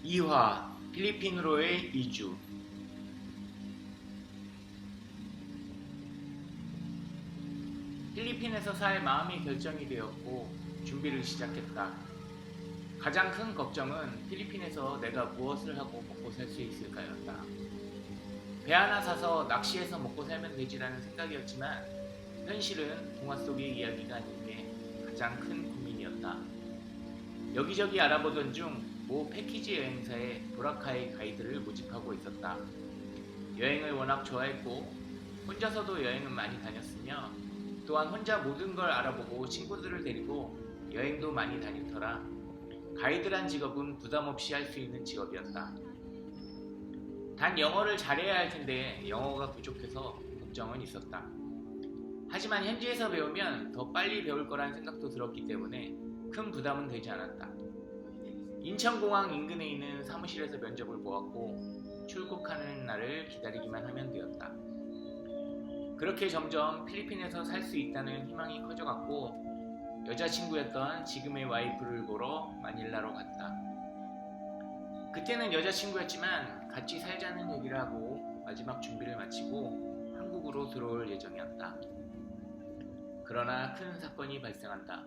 2화 필리핀으로의 이주. 필리핀에서 살 마음이 결정이 되었고 준비를 시작했다. 가장 큰 걱정은 필리핀에서 내가 무엇을 하고 먹고 살 수 있을까였다. 배 하나 사서 낚시해서 먹고 살면 되지라는 생각이었지만 현실은 동화 속의 이야기가 아닌 게 가장 큰 고민이었다. 여기저기 알아보던 중 모 패키지 여행사에 보라카이 가이드를 모집하고 있었다. 여행을 워낙 좋아했고 혼자서도 여행은 많이 다녔으며 또한 혼자 모든 걸 알아보고 친구들을 데리고 여행도 많이 다닐 터라 가이드란 직업은 부담 없이 할 수 있는 직업이었다. 단 영어를 잘해야 할 텐데 영어가 부족해서 걱정은 있었다. 하지만 현지에서 배우면 더 빨리 배울 거란 생각도 들었기 때문에 큰 부담은 되지 않았다. 인천공항 인근에 있는 사무실에서 면접을 보았고 출국하는 날을 기다리기만 하면 되었다. 그렇게 점점 필리핀에서 살 수 있다는 희망이 커져갔고 여자친구였던 지금의 와이프를 보러 마닐라로 갔다. 그때는 여자친구였지만 같이 살자는 얘기를 하고 마지막 준비를 마치고 한국으로 들어올 예정이었다. 그러나 큰 사건이 발생한다.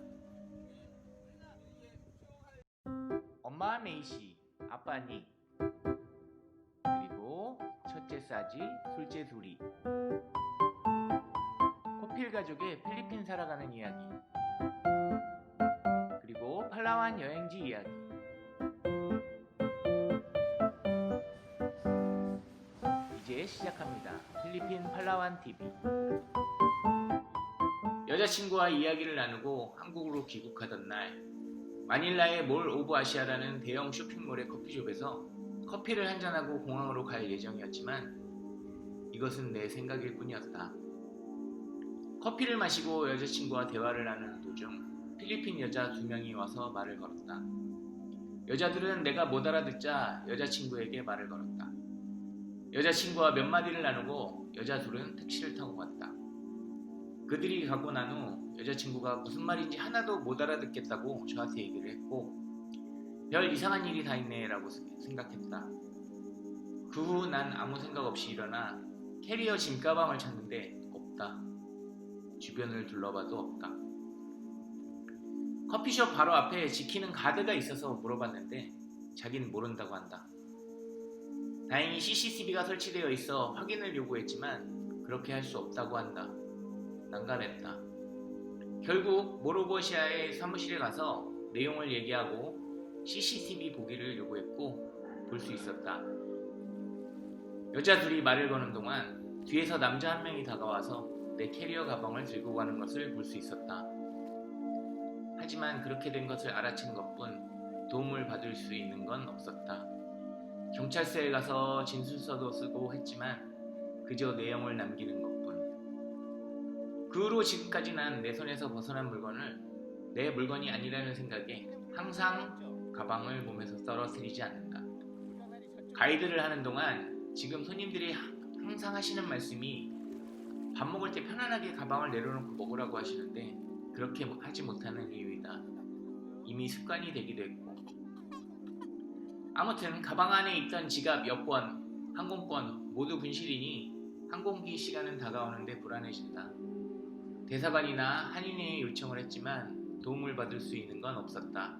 엄마 메이시, 아빠 닉, 그리고 첫째 싸지, 둘째 둘이. 코필 가족의 필리핀 살아가는 이야기, 그리고 팔라완 여행지 이야기. 이제 시작합니다. 필리핀 팔라완 TV. 여자친구와 이야기를 나누고 한국으로 귀국하던 날, 마닐라의 몰 오브 아시아라는 대형 쇼핑몰의 커피숍에서 커피를 한잔하고 공항으로 갈 예정이었지만 이것은 내 생각일 뿐이었다. 커피를 마시고 여자친구와 대화를 나누는 도중 필리핀 여자 2명이 와서 말을 걸었다. 여자들은 내가 못 알아듣자 여자친구에게 말을 걸었다. 여자친구와 몇 마디를 나누고 여자 둘은 택시를 타고 갔다. 그들이 가고 난 후 여자친구가 무슨 말인지 하나도 못 알아듣겠다고 저한테 얘기를 했고 별 이상한 일이 다 있네 라고 생각했다. 그 후 난 아무 생각 없이 일어나 캐리어 짐 가방을 찾는데 없다. 주변을 둘러봐도 없다. 커피숍 바로 앞에 지키는 가드가 있어서 물어봤는데 자긴 모른다고 한다. 다행히 CCTV가 설치되어 있어 확인을 요구했지만 그렇게 할 수 없다고 한다. 난감했다. 결국 모로보시아의 사무실에 가서 내용을 얘기하고 CCTV 보기를 요구했고 볼 수 있었다. 여자 둘이 말을 거는 동안 뒤에서 남자 한 명이 다가와서 내 캐리어 가방을 들고 가는 것을 볼 수 있었다. 하지만 그렇게 된 것을 알아챈 것뿐 도움을 받을 수 있는 건 없었다. 경찰서에 가서 진술서도 쓰고 했지만 그저 내용을 남기는 것뿐. 그 후로 지금까지 난 내 손에서 벗어난 물건을 내 물건이 아니라는 생각에 항상 가방을 몸에서 떨어뜨리지 않는다. 가이드를 하는 동안 지금 손님들이 항상 하시는 말씀이 밥 먹을 때 편안하게 가방을 내려놓고 먹으라고 하시는데 그렇게 하지 못하는 이유이다. 이미 습관이 되기도 했고. 아무튼 가방 안에 있던 지갑, 여권, 항공권 모두 분실이니 항공기 시간은 다가오는데 불안해진다. 대사관이나 한인회에 요청을 했지만 도움을 받을 수 있는 건 없었다.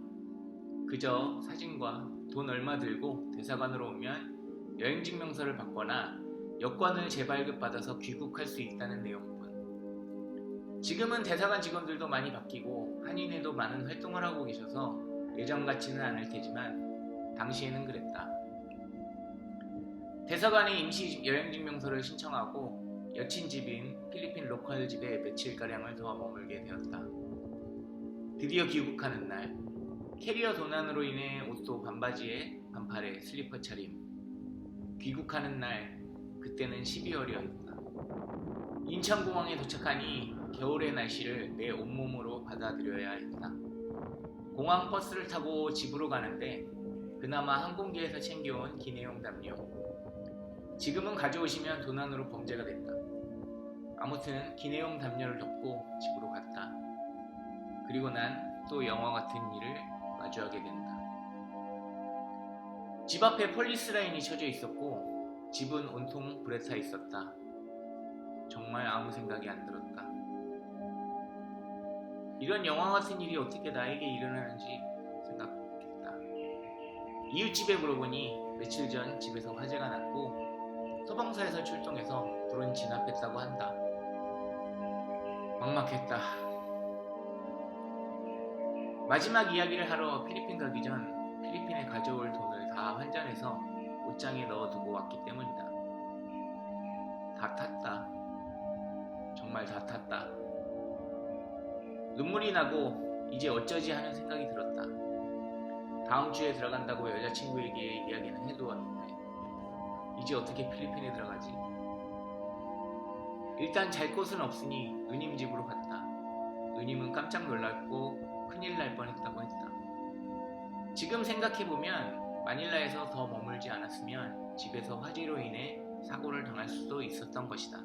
그저 사진과 돈 얼마 들고 대사관으로 오면 여행증명서를 받거나 여권을 재발급받아서 귀국할 수 있다는 내용뿐. 지금은 대사관 직원들도 많이 바뀌고 한인회도 많은 활동을 하고 계셔서 예전 같지는 않을 테지만 당시에는 그랬다. 대사관에 임시 여행증명서를 신청하고 여친 집인 필리핀 로컬 집에 며칠가량을 더 머물게 되었다. 드디어 귀국하는 날, 캐리어 도난으로 인해 옷도 반바지에 반팔에 슬리퍼 차림. 귀국하는 날, 그때는 12월이었다. 인천공항에 도착하니 겨울의 날씨를 내 온몸으로 받아들여야 했다. 공항 버스를 타고 집으로 가는데 그나마 항공기에서 챙겨온 기내용 담요. 지금은 가져오시면 도난으로 범죄가 됐다. 아무튼 기내용 담요를 덮고 집으로 갔다. 그리고 난 또 영화 같은 일을 마주하게 된다. 집 앞에 폴리스 라인이 쳐져 있었고 집은 온통 불에 타 있었다. 정말 아무 생각이 안 들었다. 이런 영화 같은 일이 어떻게 나에게 일어나는지 생각했다. 이웃집에 물어보니 며칠 전 집에서 화재가 났고 소방서에서 출동해서 불은 진압했다고 한다. 막막했다. 마지막 이야기를 하러 필리핀 가기 전 필리핀에 가져올 돈을 다 환전해서 옷장에 넣어두고 왔기 때문이다. 다 탔다. 정말 다 탔다. 눈물이 나고 이제 어쩌지 하는 생각이 들었다. 다음 주에 들어간다고 여자친구에게 이야기는 해두었는데 이제 어떻게 필리핀에 들어가지? 일단 잘 곳은 없으니 누님 집으로 갔다. 누님은 깜짝 놀랐고 큰일 날 뻔했다고 했다. 지금 생각해보면 마닐라에서 더 머물지 않았으면 집에서 화재로 인해 사고를 당할 수도 있었던 것이다.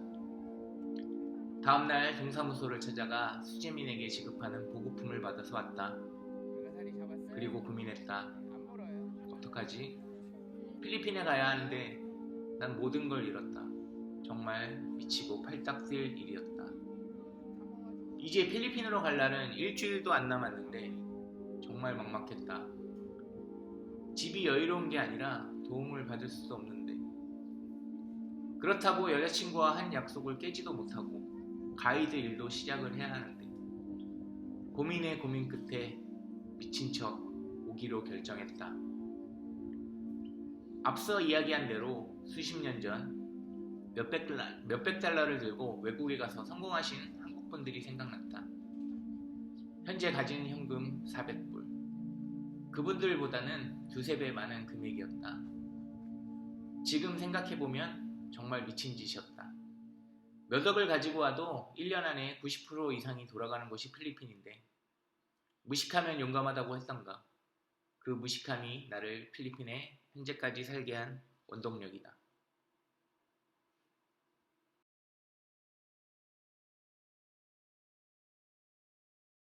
다음날 동사무소를 찾아가 수재민에게 지급하는 보급품을 받아서 왔다. 그리고 고민했다. 어떡하지? 필리핀에 가야 하는데 난 모든 걸 잃었다. 정말 미치고 팔딱 뛸 일이었다. 이제 필리핀으로 갈 날은 일주일도 안 남았는데 정말 막막했다. 집이 여유로운 게 아니라 도움을 받을 수도 없는데 그렇다고 여자친구와 한 약속을 깨지도 못하고 가이드 일도 시작을 해야 하는데 고민에 고민 끝에 미친 척 오기로 결정했다. 앞서 이야기한 대로 수십 년 전 몇백 달러를 들고 외국에 가서 성공하신 한국 분들이 생각났다. 현재 가진 현금 400불. 그분들보다는 두세 배 많은 금액이었다. 지금 생각해보면 정말 미친 짓이었다. 몇 억을 가지고 와도 1년 안에 90% 이상이 돌아가는 곳이 필리핀인데 무식하면 용감하다고 했던가. 그 무식함이 나를 필리핀에 현재까지 살게 한 원동력이다.